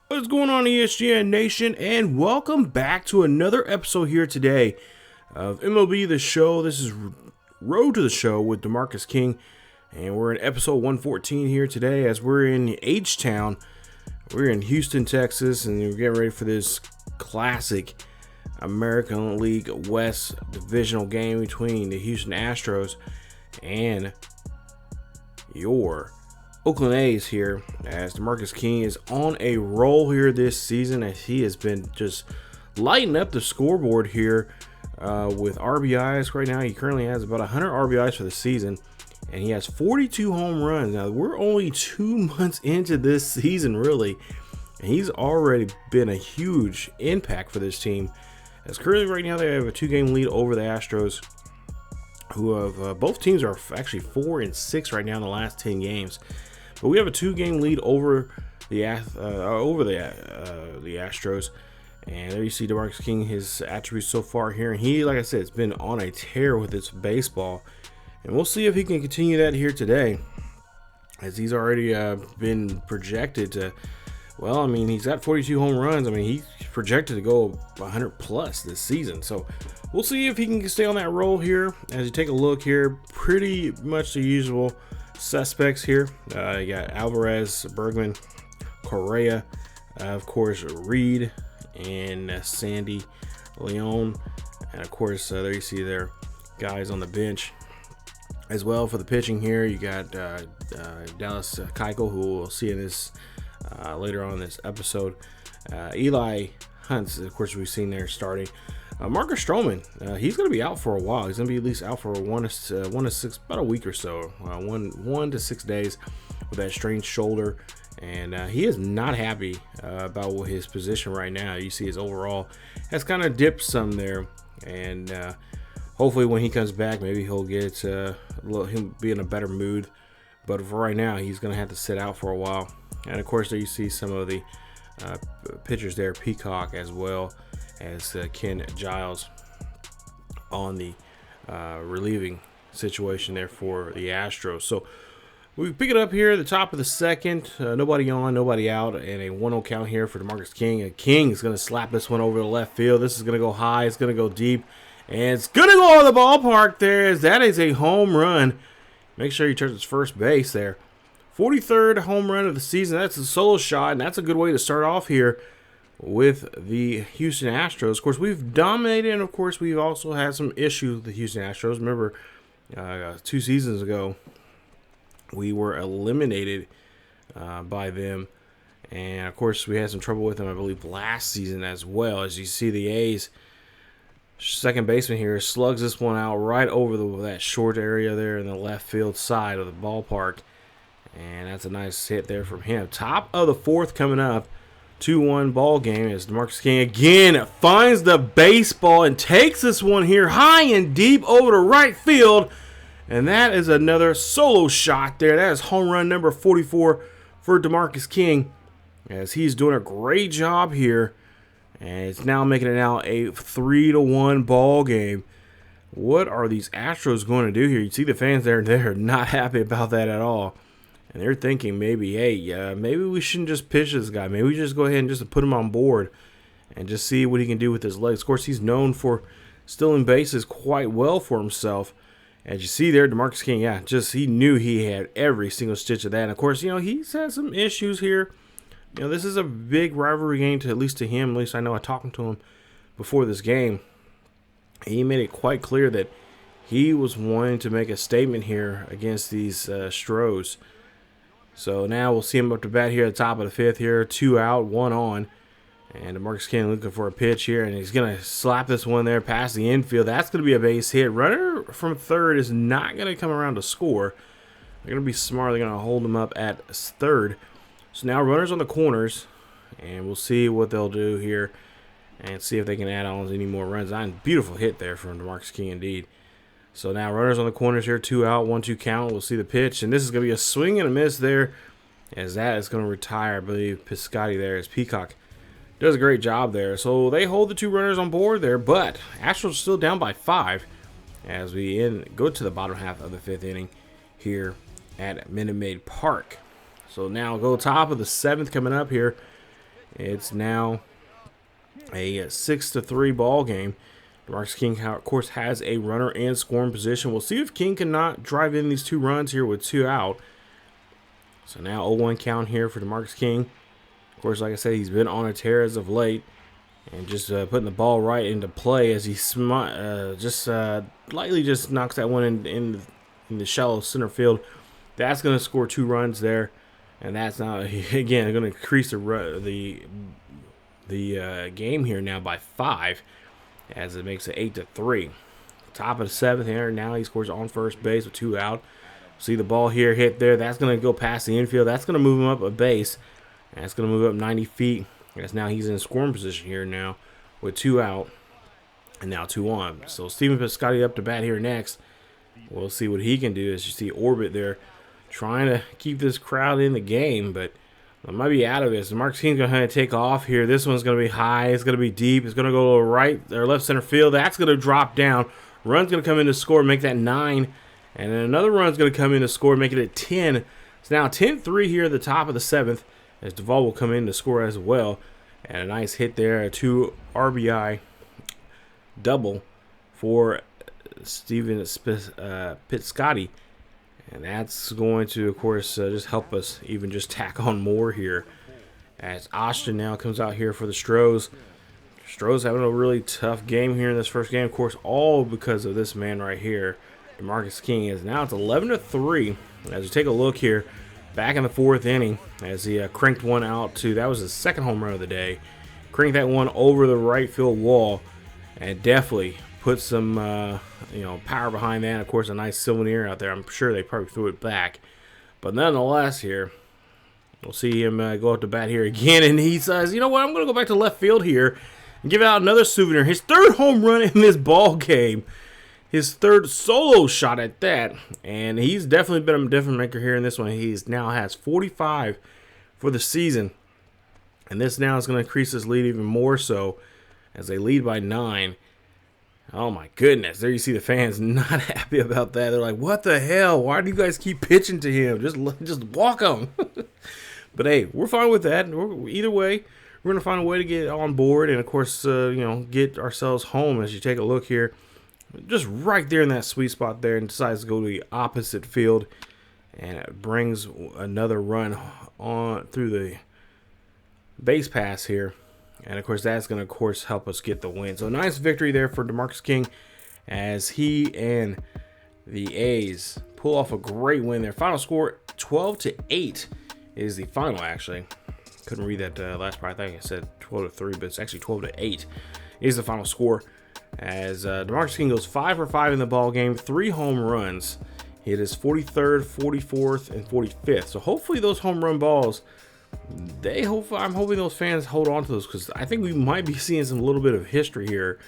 What's going on, ESGN Nation, and welcome back to another episode here today of MLB The Show. This is Road to the Show with DeMarcus King, and we're in episode 114 here today as we're in H-Town. We're in Houston, Texas, and we're getting ready for this classic American League West divisional game between the Houston Astros and your Oakland A's here, as DeMarcus King is on a roll here this season, as he has been just lighting up the scoreboard here with RBIs. Right now he currently has about 100 RBIs for the season, and he has 42 home runs. Now we're only 2 months into this season really, and he's already been a huge impact for this team, as currently right now they have a 2-game lead over the Astros, who have both teams are actually 4-6 right now in the last 10 games. But we have a 2-game lead over the Astros, and there you see DeMarcus King, his attributes so far here, and he, like I said, has been on a tear with his baseball, and we'll see if he can continue that here today, as he's already been projected to. Well, I mean, he's got 42 home runs. I mean, he's projected to go 100 plus this season, so we'll see if he can stay on that roll here. As you take a look here, pretty much the usual suspects here. You got Alvarez, Bergman, Correa, of course Reed, and Sandy Leon, and of course there you see their guys on the bench as well. For the pitching here, you got Dallas Keuchel, who we'll see in this later on in this episode. Eli Hunt, of course, we've seen there starting. Marcus Stroman, he's going to be out for a while. He's going to be at least out for one to six, about a week or so, 1 to 6 days with that strained shoulder, and he is not happy about his position right now. You see his overall has kind of dipped some there, and hopefully when he comes back, maybe he'll get he'll be in a better mood. But for right now, he's going to have to sit out for a while. And of course, there you see some of the pitchers there, Peacock, as well as Ken Giles on the relieving situation there for the Astros. So we pick it up here at the top of the second. Nobody on, nobody out, and a 1-0 count here for DeMarcus King. And King is going to slap this one over the left field. This is going to go high. It's going to go deep. And it's going to go on the ballpark there, as that is a home run. Make sure he touches first base there. 43rd home run of the season. That's a solo shot, and that's a good way to start off here with the Houston Astros. Of course, we've dominated, and of course, we've also had some issues with the Houston Astros. Remember, 2 seasons ago, we were eliminated by them, and of course, we had some trouble with them, I believe, last season as well. As you see, the A's second baseman here slugs this one out right over that short area there in the left field side of the ballpark. And that's a nice hit there from him. Top of the fourth coming up. 2-1 ball game as DeMarcus King again finds the baseball and takes this one here high and deep over to right field. And that is another solo shot there. That is home run number 44 for DeMarcus King, as he's doing a great job here. And it's now making it now a 3-1 ball game. What are these Astros going to do here? You see the fans there. They're not happy about that at all. And they're thinking maybe, hey, maybe we shouldn't just pitch this guy. Maybe we just go ahead and just put him on board and just see what he can do with his legs. Of course, he's known for stealing bases quite well for himself. As you see there, DeMarcus King, he knew he had every single stitch of that. And, of course, he's had some issues here. This is a big rivalry game, at least to him. At least I know I talked to him before this game. He made it quite clear that he was wanting to make a statement here against these Stros. So now we'll see him up to bat here at the top of the fifth here. 2 out, 1 on. And DeMarcus King looking for a pitch here. And he's going to slap this one there past the infield. That's going to be a base hit. Runner from third is not going to come around to score. They're going to be smart. They're going to hold him up at third. So now runners on the corners. And we'll see what they'll do here. And see if they can add on any more runs. Beautiful hit there from DeMarcus King indeed. So now runners on the corners here, 2 out, 1-2 count. We'll see the pitch, and this is going to be a swing and a miss there, as that is going to retire, I believe, Piscotty there, as Peacock does a great job there. So they hold the 2 runners on board there, but Astros are still down by 5 as we go to the bottom half of the 5th inning here at Minute Maid Park. So now go top of the 7th coming up here, It's now a 6-3 ball game. DeMarcus King, of course, has a runner in scoring position. We'll see if King cannot drive in these 2 runs here with 2 out. So now 0-1 count here for DeMarcus King. Of course, like I said, he's been on a tear as of late. And just putting the ball right into play as he lightly just knocks that one in the shallow center field. That's going to score 2 runs there. And that's now, again, going to increase the game here now by 5. As it makes it 8-3. Top of the 7th here. Now he scores on first base with 2 out. See the ball here hit there. That's going to go past the infield. That's going to move him up a base. And that's going to move up 90 feet. As now he's in scoring position here now with 2 out. And now 2 on. So Stephen Piscotty up to bat here next. We'll see what he can do. As you see Orbit there trying to keep this crowd in the game. But I might be out of this. DeMarcus King's going to take off here. This one's going to be high. It's going to be deep. It's going to go to right or left center field. That's going to drop down. Run's going to come in to score, make that 9. And then another run's going to come in to score, make it at 10. It's now 10-3 here at the top of the 7th. As Duvall will come in to score as well. And a nice hit there. A 2 RBI double for Stephen Piscotty. And that's going to, of course, just help us even just tack on more here. As Austin now comes out here for the Stros. Stros having a really tough game here in this first game. Of course, all because of this man right here, DeMarcus King. Is now it's 11-3. As we take a look here, back in the 4th inning, as he cranked one out to, that was his 2nd home run of the day. Cranked that one over the right field wall. And definitely put some power behind that. And of course, a nice souvenir out there. I'm sure they probably threw it back, but nonetheless, here we'll see him go up to bat here again, and he says, "You know what? I'm going to go back to left field here and give out another souvenir." His 3rd home run in this ball game, his 3rd solo shot at that, and he's definitely been a difference maker here in this one. He's now has 45 for the season, and this now is going to increase his lead even more so as they lead by 9. Oh my goodness, there you see the fans not happy about that. They're like, what the hell? Why do you guys keep pitching to him? Just walk him. But hey, we're fine with that. Either way, we're going to find a way to get on board and, of course, get ourselves home. As you take a look here, just right there in that sweet spot there, and decides to go to the opposite field, and it brings another run on through the base pass here. And, of course, that's going to, of course, help us get the win. So, nice victory there for DeMarcus King as he and the A's pull off a great win there. Final score, 12-8 is the final, actually. Couldn't read that last part. I think I said 12-3, but it's actually 12-8 is the final score. As DeMarcus King goes 5 for 5 in the ball game, 3 home runs. He hit his 43rd, 44th, and 45th. So, hopefully, those home run balls, I'm hoping those fans hold on to those, because I think we might be seeing some little bit of history here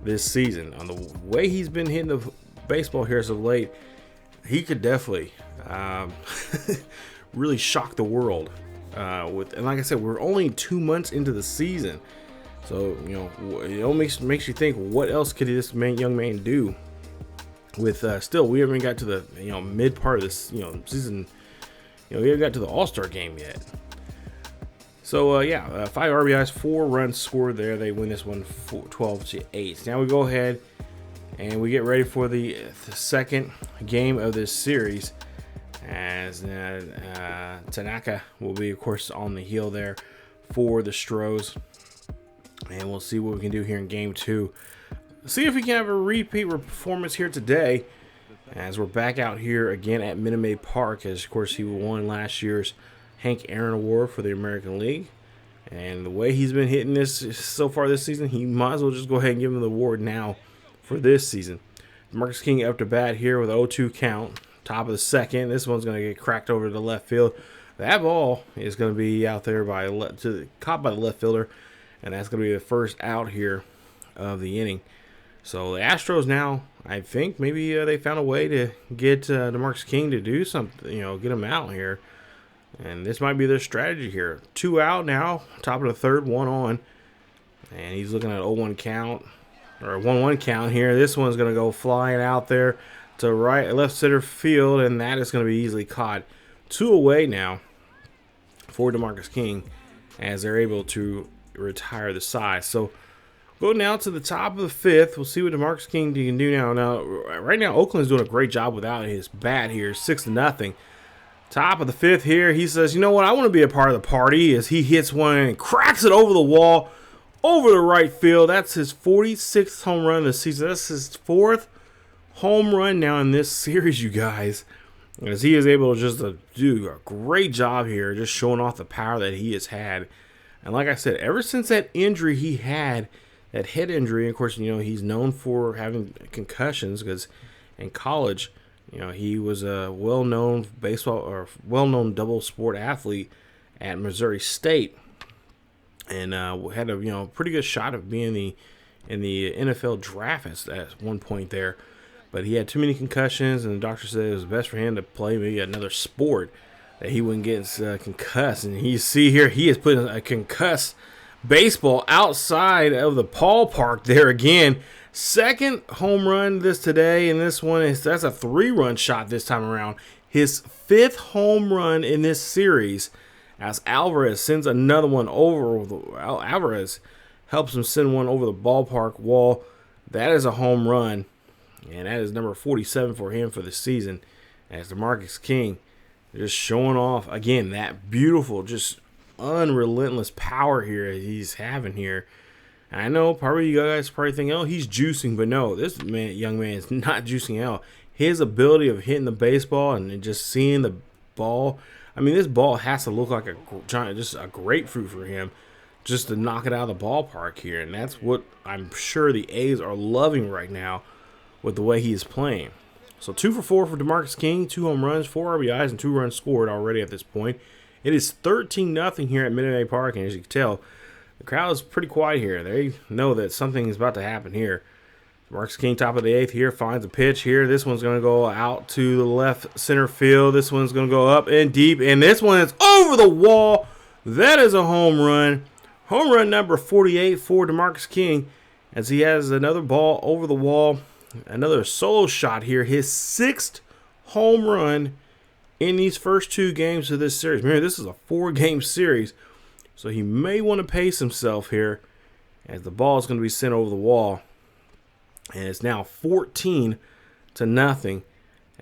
this season. On the way he's been hitting the baseball here as of late, he could definitely really shock the world. And like I said, we're only 2 months into the season, so it makes you think, what else could this young man do? With still, we haven't got to the mid part of this season. We haven't got to the All-Star game yet. So, 5 RBIs, 4 runs scored there. They win this one 12-8. Now we go ahead and we get ready for the second game of this series, as Tanaka will be, of course, on the heel there for the Stros. And we'll see what we can do here in Game 2. See if we can have a repeat performance here today, as we're back out here again at Minute Maid Park, as, of course, he won last year's Hank Aaron Award for the American League. And the way he's been hitting this so far this season, he might as well just go ahead and give him the award now for this season. DeMarcus King up to bat here with 0-2 count, top of the 2nd. This one's going to get cracked over to the left field. That ball is going to be out there caught by the left fielder, and that's going to be the first out here of the inning. So the Astros now, I think maybe they found a way to get DeMarcus King to do something, get him out here. And this might be their strategy here. 2 out now, top of the 3rd, 1 on. And he's looking at 0-1 count, or 1-1 count here. This one's going to go flying out there to left center field, and that is going to be easily caught. 2 away now for DeMarcus King. as they're able to retire the side. So go now to the top of the fifth. We'll see what DeMarcus King can do now. Now, right now, Oakland's doing a great job without his bat here, 6-0. Top of the fifth here, he says, you know what, I want to be a part of the party, as he hits one and cracks it over the wall, over the right field. That's his 46th home run this season. That's his 4th home run now in this series, you guys. As he is able to just do a great job here, just showing off the power that he has had. And like I said, ever since that injury he had, that head injury, of course, you know, he's known for having concussions because in college, you know, he was a well-known baseball or well-known double sport athlete at Missouri State, and had a pretty good shot of being in the NFL draft at one point there. But he had too many concussions, and the doctor said it was best for him to play maybe another sport that he wouldn't get concussed. And you see here, he is putting a concussed baseball outside of the ballpark there again. Second home run today, and this one that's a 3-run shot this time around. His 5th home run in this series, as Alvarez sends another one over. Alvarez helps him send one over the ballpark wall. That is a home run, and that is number 47 for him for the season. As DeMarcus King just showing off again that beautiful, just unrelentless power here he's having here. I know probably you guys think, oh, he's juicing, but no, this young man is not juicing out. His ability of hitting the baseball and just seeing the ball. I mean, this ball has to look like just a grapefruit for him, just to knock it out of the ballpark here, and that's what I'm sure the A's are loving right now with the way he is playing. So 2 for 4 for DeMarcus King, 2 home runs, 4 RBIs, and 2 runs scored already at this point. It is 13-0 here at Minute Maid Park, and as you can tell, the crowd is pretty quiet here. They know that something is about to happen here. DeMarcus King, top of the 8th here, finds a pitch here. This one's going to go out to the left center field. This one's going to go up and deep, and this one is over the wall. That is a home run. Home run number 48 for DeMarcus King, as he has another ball over the wall. Another solo shot here. His 6th home run in these first 2 games of this series. Remember, this is a 4-game series, so he may want to pace himself here, as the ball is going to be sent over the wall. And it's now 14-0.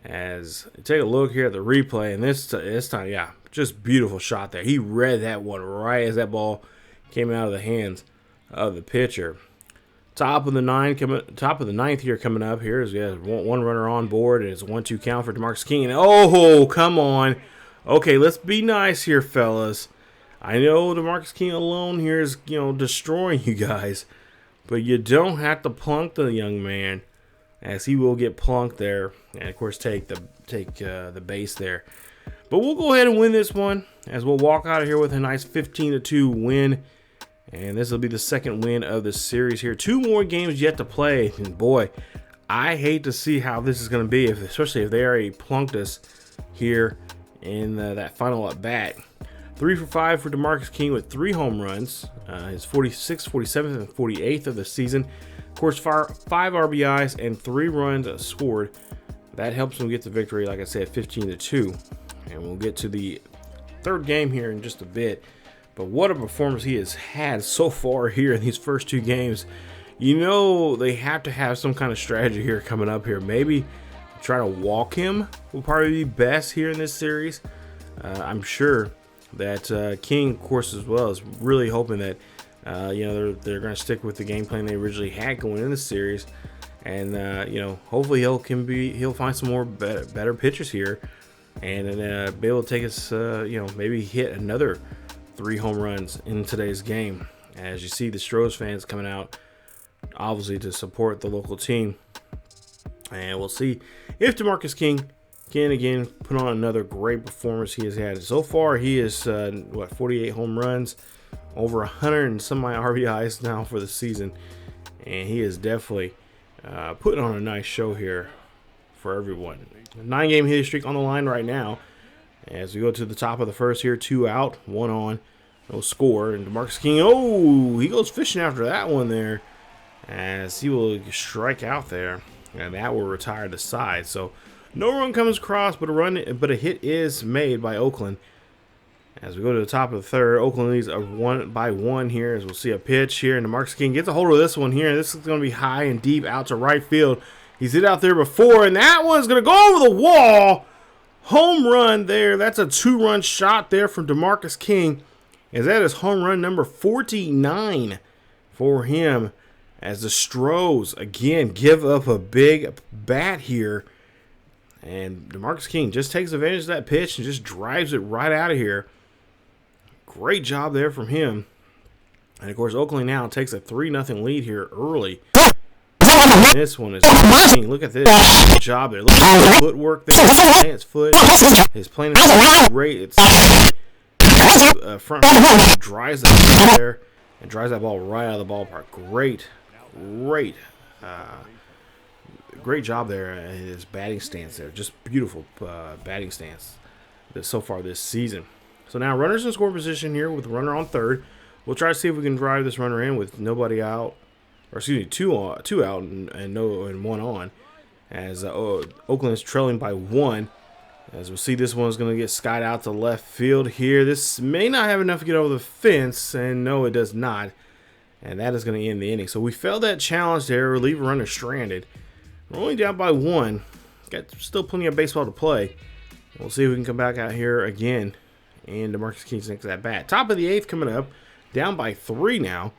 As you take a look here at the replay, and this time, yeah, just beautiful shot there. He read that one right as that ball came out of the hands of the pitcher. Top of the ninth here coming up here is one runner on board, and it's a 1-2 count for DeMarcus King. And oh, come on. Okay, let's be nice here, fellas. I know DeMarcus King alone here is, destroying you guys, but you don't have to plunk the young man, as he will get plunked there, and of course take the base there. But we'll go ahead and win this one, as we'll walk out of here with a nice 15-2 win. And this will be the 2nd win of the series here. 2 more games yet to play. And boy, I hate to see how this is going to be, especially if they already plunked us here in that final at bat. 3 for 5 for DeMarcus King with 3 home runs. His 46th, 47th, and 48th of the season. Of course, 5 RBIs and 3 runs scored. That helps him get the victory, like I said, 15-2. And we'll get to the 3rd game here in just a bit. But what a performance he has had so far here in these first 2 games. They have to have some kind of strategy here coming up here. Maybe try to walk him will probably be best here in this series. I'm sure that King, of course, as well, is really hoping that they're going to stick with the game plan they originally had going in the series, and hopefully he'll find some more better pitchers here, and be able to take us maybe hit another 3 home runs in today's game. As you see, the Stros fans coming out obviously to support the local team, and we'll see if DeMarcus King can again put on another great performance he has had. So far, he is 48 home runs, over 100 and some RBIs now for the season, and he is definitely putting on a nice show here for everyone. A 9-game hitting streak on the line right now, as we go to the top of the first here. 2 out, 1 on, no score, and DeMarcus King, he goes fishing after that one there, as he will strike out there, and that will retire the side. So no run comes across, but a hit is made by Oakland. As we go to the top of the third, Oakland leads a 1-1 here. As we'll see a pitch here, and DeMarcus King gets a hold of this one here. This is going to be high and deep out to right field. He's hit out there before, and that one's going to go over the wall. Home run there. That's a 2-run shot there from DeMarcus King, as that is home run number 49 for him. As the Stros again give up a big bat here, and DeMarcus King just takes advantage of that pitch and just drives it right out of here. Great job there from him. And of course, Oakland now takes a 3-0 lead here early. This one is King. Look at this. Good job there. Look at the footwork there. His foot. His plane is great. It's front drives that there and drives that ball right out of the ballpark. Great job there in his batting stance there. Just beautiful batting stance so far this season. So now runners in scoring position here with a runner on third. We'll try to see if we can drive this runner in with nobody out, or excuse me, two out and one on. As Oakland is trailing by 1. As we'll see, this one's going to get skied out to left field here. This may not have enough to get over the fence, and no, it does not. And that is going to end the inning. So we failed that challenge there. Leave a runner stranded. We're only down by 1. Got still plenty of baseball to play. We'll see if we can come back out here again. And DeMarcus King's next at bat. Top of the 8th coming up. Down by 3 now.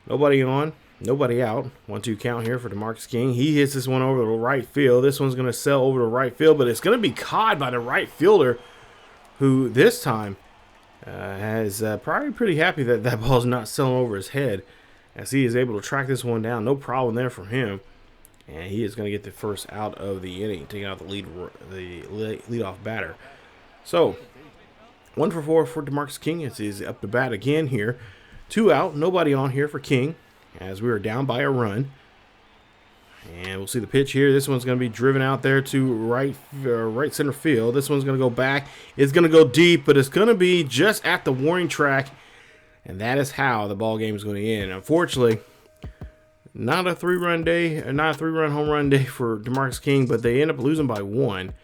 Nobody on. Nobody out. 1-2 count here for DeMarcus King. He hits this one over to right field. This one's going to sail over to right field, but it's going to be caught by the right fielder, who this time has probably pretty happy that that ball's not sailing over his head, as he is able to track this one down. No problem there from him. And he is going to get the first out of the inning, taking out the leadoff batter. So, 1 for 4 for DeMarcus King as he's up to bat again here. 2 out, nobody on here for King, as we are down by a run. And we'll see the pitch here. This one's going to be driven out there to right center field. This one's going to go back. It's going to go deep, but it's going to be just at the warning track. And that is how the ball game is going to end. Unfortunately, not a 3-run day, not a 3-run home run day for DeMarcus King, but they end up losing by 1.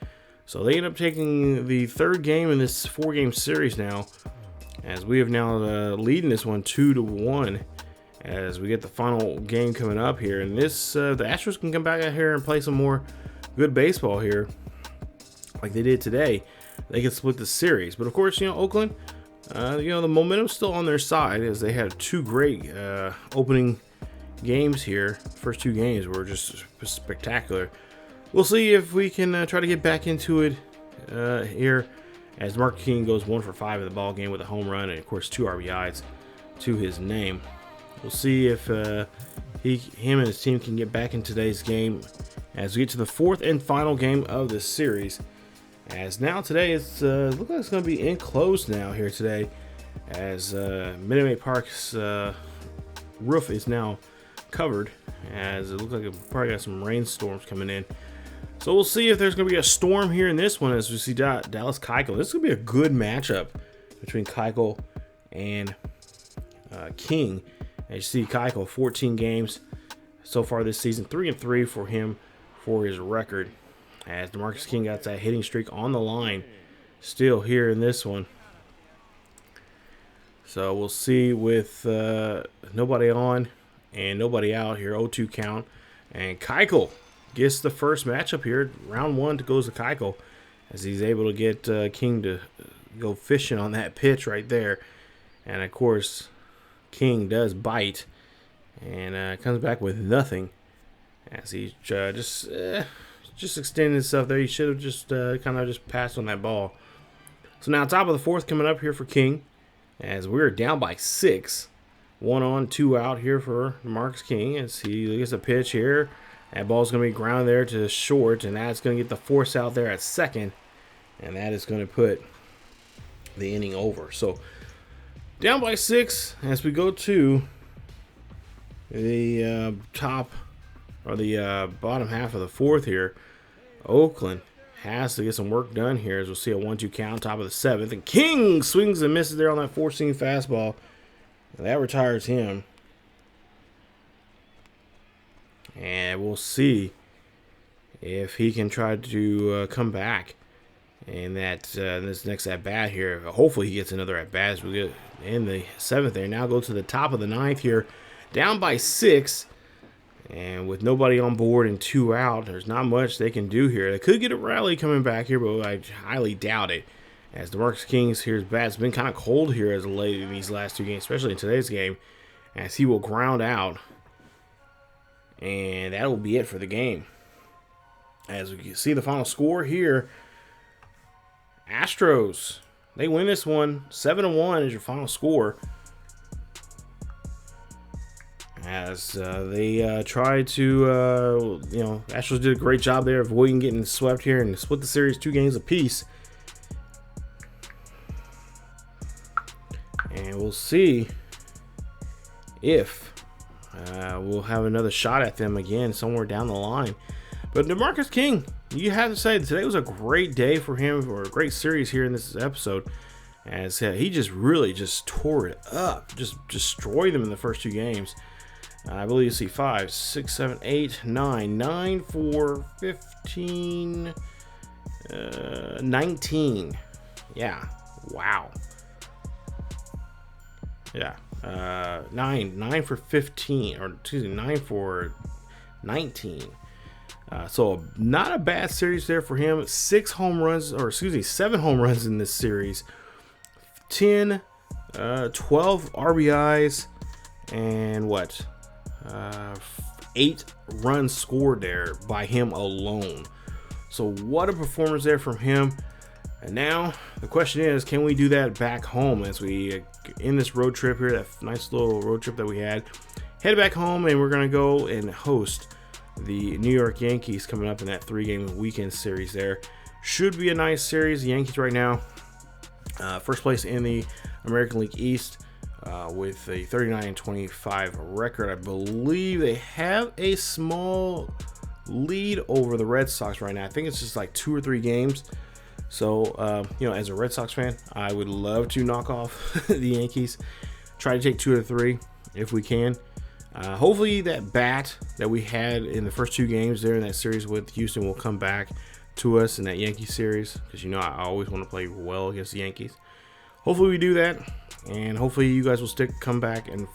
So they end up taking the 3rd game in this 4-game series now, as we have now leading this one 2-1. As we get the final game coming up here, and this the Astros can come back out here and play some more good baseball here, like they did today. They can split the series, but of course, Oakland, the momentum's still on their side, as they had 2 great opening games here. First 2 games were just spectacular. We'll see if we can try to get back into it here, as DeMarcus King goes 1 for 5 in the ball game with a home run and of course 2 RBIs to his name. We'll see if him and his team can get back in today's game as we get to the 4th and final game of this series. As now today it's looks like it's going to be enclosed now here today, as Minute Maid Park's roof is now covered, as it looks like it probably got some rainstorms coming in. So we'll see if there's going to be a storm here in this one, as we see Dallas Keuchel. This is going to be a good matchup between Keuchel and King. As you see, Keuchel, 14 games so far this season, 3-3 for him for his record. As DeMarcus King got that hitting streak on the line still here in this one. So we'll see with nobody on and nobody out here, 0-2 count. And Keuchel gets the first matchup here. Round 1 goes to Keuchel, as he's able to get King to go fishing on that pitch right there. And of course, King does bite and comes back with nothing, as he just extended himself there. He should have just kind of just passed on that ball. So now top of the 4th coming up here for King, as we're down by 6. 1 on, 2 out here for DeMarcus King, as he gets a pitch here. That ball's going to be grounded there to short, and that's going to get the force out there at second, and that is going to put the inning over. So down by 6 as we go to the top, or the bottom half of the 4th here. Oakland has to get some work done here, as we'll see a 1-2 count, top of the 7th. And King swings and misses there on that 4-seam fastball. And that retires him. And we'll see if he can try to come back And that this next at bat here, hopefully he gets another at bat as we get in the 7th. There now go to the top of the 9th here, down by 6, and with nobody on board and 2 out, there's not much they can do here. They could get a rally coming back here, but I highly doubt it. As DeMarcus King's here's bat's been kind of cold here as late in these last 2 games, especially in today's game, as he will ground out, and that will be it for the game. As we can see the final score here. Astros, they win this one. 7-1 is your final score. As they try to, Astros did a great job there avoiding getting swept here and split the series 2 games apiece. And we'll see if we'll have another shot at them again somewhere down the line. But DeMarcus King, you have to say today was a great day for him, or a great series here in this episode, as he just really just tore it up, just destroyed them in the first 2 games. I believe you see 5, 6, 7, 8, 9 for 15, 19. Yeah, wow. Yeah, 9 for 15, or excuse me, 9 for 19. So not a bad series there for him. 7 home runs in this series. 12 RBIs, and 8 runs scored there by him alone. So what a performance there from him. And now the question is, can we do that back home as we end this road trip here, that nice little road trip that we had? Head back home, and we're going to go and host the New York Yankees coming up in that 3-game weekend series there. Should be a nice series. The Yankees right now, first place in the American League East with a 39-25 record. I believe they have a small lead over the Red Sox right now. I think it's just like 2 or 3 games. So, as a Red Sox fan, I would love to knock off the Yankees. Try to take 2 or 3 if we can. Hopefully that bat that we had in the first 2 games there in that series with Houston will come back to us in that Yankee series, because I always want to play well against the Yankees. Hopefully we do that, and hopefully you guys will come back and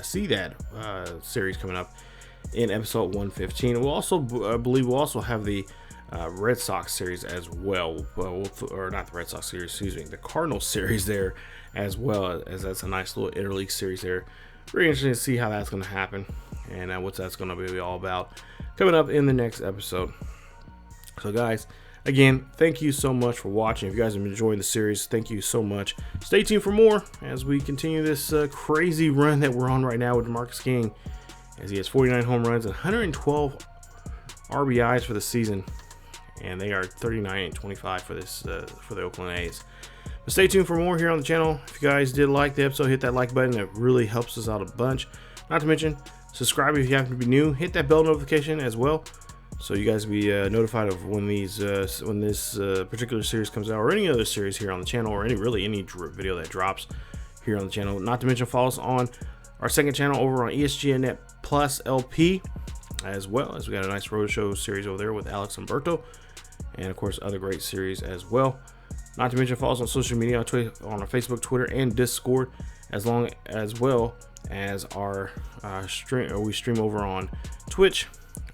see that series coming up in episode 115. We'll also believe we'll also have the Red Sox series as well, or not the Red Sox series, excuse me, the Cardinals series there as well, as that's a nice little interleague series there. Very interesting to see how that's going to happen, and what that's going to be all about coming up in the next episode. So guys, again, thank you so much for watching. If you guys have been enjoying the series, thank you so much. Stay tuned for more as we continue this crazy run that we're on right now with DeMarcus King, as he has 49 home runs and 112 RBIs for the season, and they are 39-25 for this for the Oakland A's. But stay tuned for more here on the channel. If you guys did like the episode, hit that like button. It really helps us out a bunch. Not to mention, subscribe if you happen to be new. Hit that bell notification as well, so you guys be notified of when this particular series comes out, or any other series here on the channel, or any video that drops here on the channel. Not to mention, follow us on our second channel over on ESGNet Plus LP, as well as we got a nice road show series over there with Alex Umberto, and of course other great series as well. Not to mention, follow us on social media, on our Facebook, Twitter, and Discord, as well as our we stream over on Twitch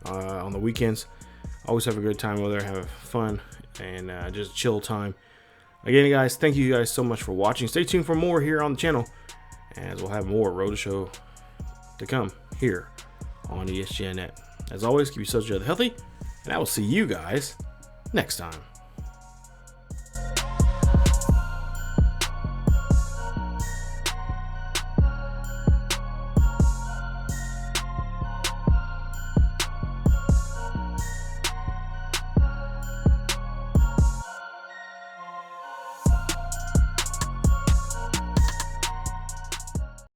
on the weekends. Always have a good time over there, have fun, and just chill time. Again, guys, thank you guys so much for watching. Stay tuned for more here on the channel, as we'll have more road show to come here on ESGNet. As always, keep yourselves healthy, and I will see you guys next time.